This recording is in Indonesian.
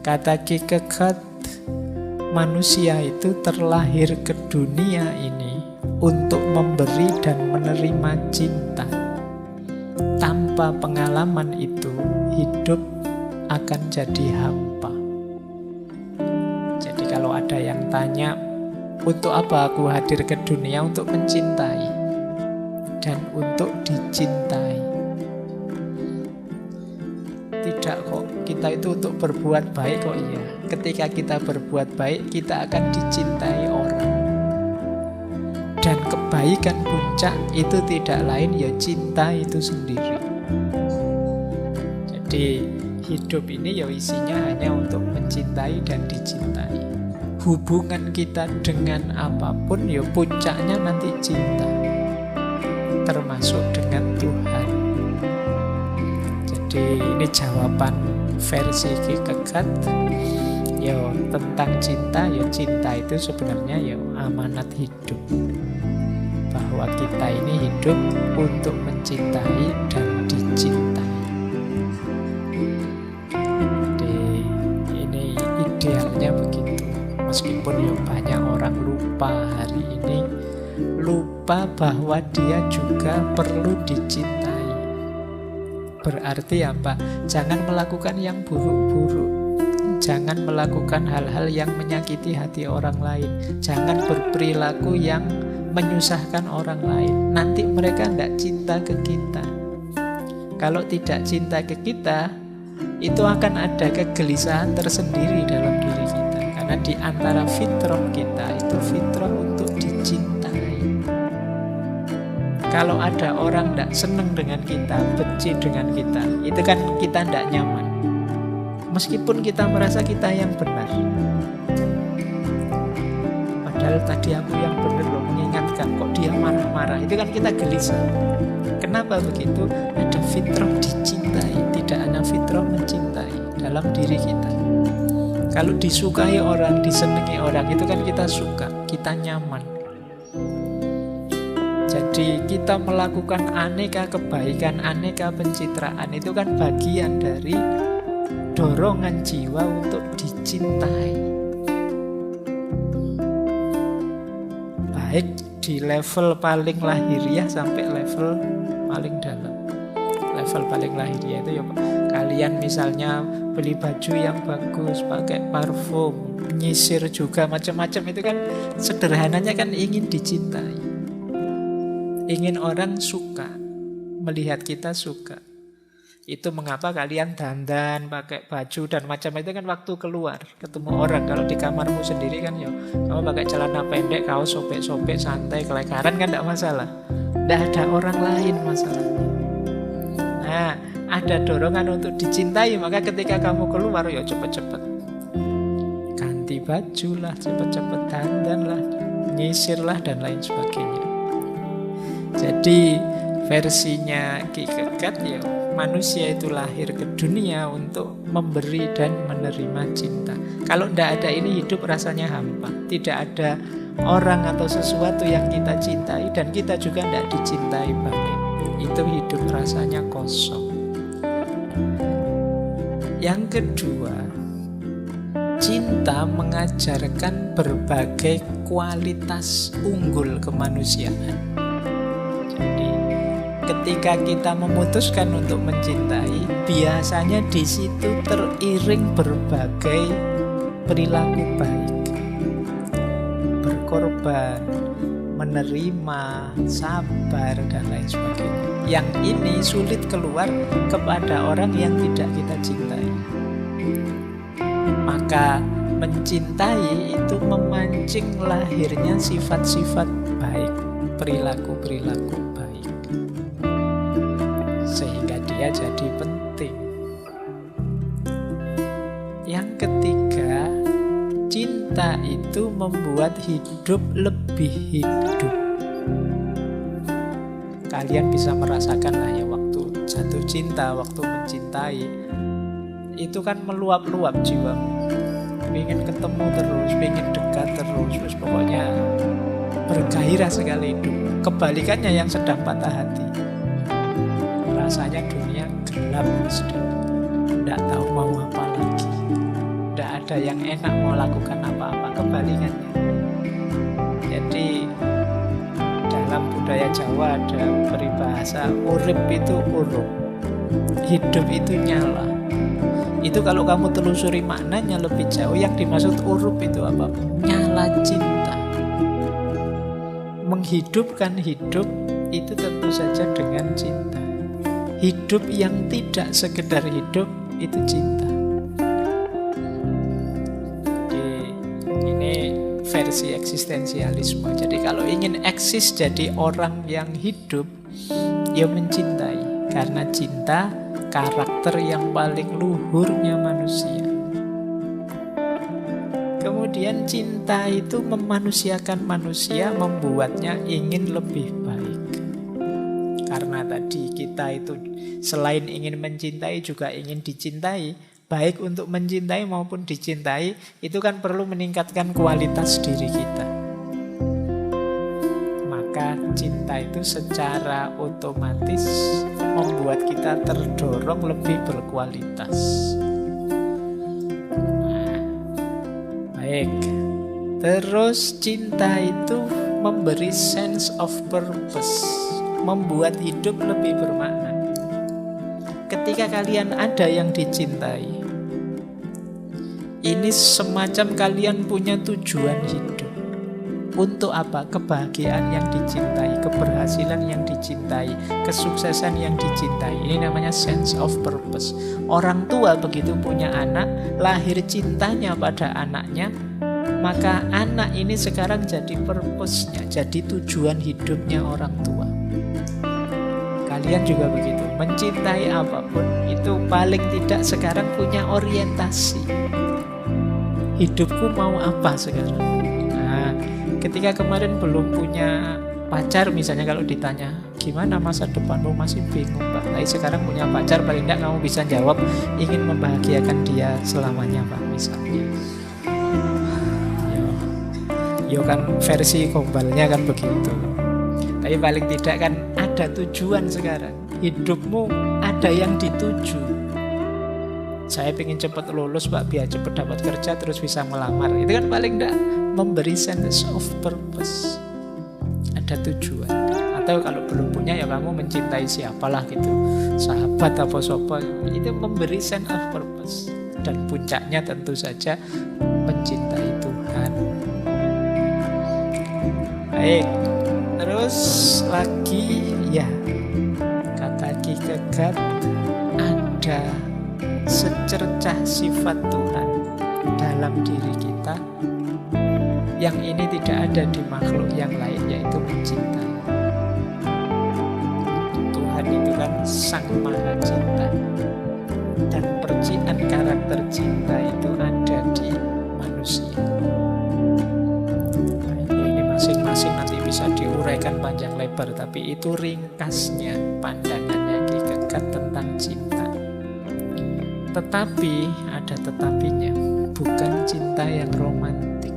Kata Kierkegaard, manusia itu terlahir ke dunia ini untuk memberi dan menerima cinta. Tanpa pengalaman itu, hidup akan jadi hampa. Jadi kalau ada yang tanya, untuk apa aku hadir ke dunia? Untuk mencintai dan untuk dicintai. Tidak kok, kita itu untuk berbuat baik kok iya. Ketika kita berbuat baik, kita akan dicintai orang. Dan kebaikan puncak itu tidak lain ya cinta itu sendiri. Jadi hidup ini ya isinya hanya untuk mencintai dan dicintai. Hubungan kita dengan apapun ya puncaknya nanti cinta. Termasuk dengan Tuhan. Jadi ini jawaban versi Kierkegaard. Ya tentang cinta, ya cinta itu sebenarnya ya amanat hidup. Bahwa kita ini hidup untuk mencintai dan dicintai. Jadi ini idealnya begitu. Meskipun ya banyak orang lupa hari ini, lupa bahwa dia juga perlu dicintai. Berarti apa? Jangan melakukan yang buruk-buruk. Jangan melakukan hal-hal yang menyakiti hati orang lain. Jangan berperilaku yang menyusahkan orang lain. Nanti mereka tidak cinta ke kita. Kalau tidak cinta ke kita, itu akan ada kegelisahan tersendiri dalam diri kita. Karena di antara fitrah kita itu fitrah untuk dicintai. Kalau ada orang tidak senang dengan kita, benci dengan kita, itu kan kita tidak nyaman. Meskipun kita merasa kita yang benar. Padahal tadi aku yang benar loh, mengingatkan kok dia marah-marah. Itu kan kita gelisah. Kenapa begitu? Ada fitrah dicintai, tidak ada fitrah mencintai dalam diri kita. Kalau disukai orang, disenangi orang, itu kan kita suka, kita nyaman. Jadi kita melakukan aneka kebaikan, aneka pencitraan, itu kan bagian dari dorongan jiwa untuk dicintai. Baik di level paling lahiriah sampai level paling dalam. Level paling lahiriah itu ya kalian misalnya beli baju yang bagus, pakai parfum, nyisir juga macam-macam, itu kan sederhananya kan ingin dicintai. Ingin orang suka, melihat kita suka. Itu mengapa kalian dandan, pakai baju dan macam itu kan waktu keluar ketemu orang. Kalau di kamarmu sendiri kan ya kamu pakai celana pendek, kaos sobek-sobek, santai, kelekaran kan tidak masalah. Tidak ada orang lain masalahnya. Nah, ada dorongan untuk dicintai, maka ketika kamu keluar ya cepet-cepet ganti baju lah, cepet-cepet dandan lah, nyisir lah dan lain sebagainya. Jadi versinya Kierkegaard ya, manusia itu lahir ke dunia untuk memberi dan menerima cinta. Kalau tidak ada ini, hidup rasanya hampa. Tidak ada orang atau sesuatu yang kita cintai dan kita juga tidak dicintai balik. Itu hidup rasanya kosong. Yang kedua, cinta mengajarkan berbagai kualitas unggul kemanusiaan. Jadi ketika kita memutuskan untuk mencintai, biasanya di situ teriring berbagai perilaku baik. Berkorban, menerima, sabar, dan lain sebagainya. Yang ini sulit keluar kepada orang yang tidak kita cintai. Maka mencintai itu memancing lahirnya sifat-sifat baik, perilaku-perilaku baik. Sehingga dia jadi penting. Yang ketiga, cinta itu membuat hidup lebih hidup. Kalian bisa merasakan lah ya, waktu jatuh cinta, waktu mencintai, itu kan meluap-luap jiwamu. Pengen ketemu terus, pengen dekat terus, pokoknya bergairah sekali hidup. Kebalikannya yang sedang patah hati, rasanya dunia gelap, tidak tahu mau apa lagi, tidak ada yang enak mau lakukan apa-apa, kebalikannya. Jadi dalam budaya Jawa ada peribahasa urip itu urup, hidup itu nyala. Itu kalau kamu telusuri maknanya lebih jauh, yang dimaksud urup itu apa? Nyala cinta. Menghidupkan hidup itu tentu saja dengan cinta. Hidup yang tidak sekedar hidup itu cinta. Ini versi eksistensialisme. Jadi kalau ingin eksis jadi orang yang hidup, ya mencintai. Karena cinta karakter yang paling luhurnya manusia. Kemudian cinta itu memanusiakan manusia, membuatnya ingin lebih baik. Karena tadi kita itu selain ingin mencintai juga ingin dicintai. Baik untuk mencintai maupun dicintai, itu kan perlu meningkatkan kualitas diri kita. Maka cinta itu secara otomatis membuat kita terdorong lebih berkualitas. Baik. Terus cinta itu memberi sense of purpose, membuat hidup lebih bermakna. Ketika kalian ada yang dicintai, ini semacam kalian punya tujuan hidup. Untuk apa? Kebahagiaan yang dicintai, keberhasilan yang dicintai, kesuksesan yang dicintai. Ini namanya sense of purpose. Orang tua begitu punya anak, lahir cintanya pada anaknya, maka anak ini sekarang jadi purpose-nya, jadi tujuan hidupnya orang tua. Kalian juga begitu, mencintai apapun itu paling tidak sekarang punya orientasi. Hidupku mau apa sekarang? Nah, ketika kemarin belum punya pacar misalnya, kalau ditanya gimana masa depanmu, masih bingung Pak. Tapi sekarang punya pacar, paling tidak kamu bisa jawab ingin membahagiakan dia selamanya Pak misalnya. Yo kan versi gombalnya kan begitu. Tapi paling tidak kan ada tujuan sekarang. Hidupmu ada yang dituju. Saya ingin cepat lulus Pak, biar cepat dapat kerja terus bisa melamar. Itu kan paling tidak memberi sense of purpose. Ada tujuan. Atau kalau belum punya ya kamu mencintai siapalah gitu, sahabat atau sopo, itu memberi sense of purpose. Dan puncaknya tentu saja mencintai Tuhan. Baik, terus lagi ya, kata Kierkegaard, ada secercah sifat Tuhan dalam diri kita yang ini tidak ada di makhluk yang lain, yaitu mencintai. Tuhan itu kan sang maha cinta, dan percikan karakter cinta itu ada di manusia. Masing-masing nanti bisa diuraikan panjang lebar, tapi itu ringkasnya pandangannya Kierkegaard tentang cinta. Tetapi ada tetapinya, bukan cinta yang romantik.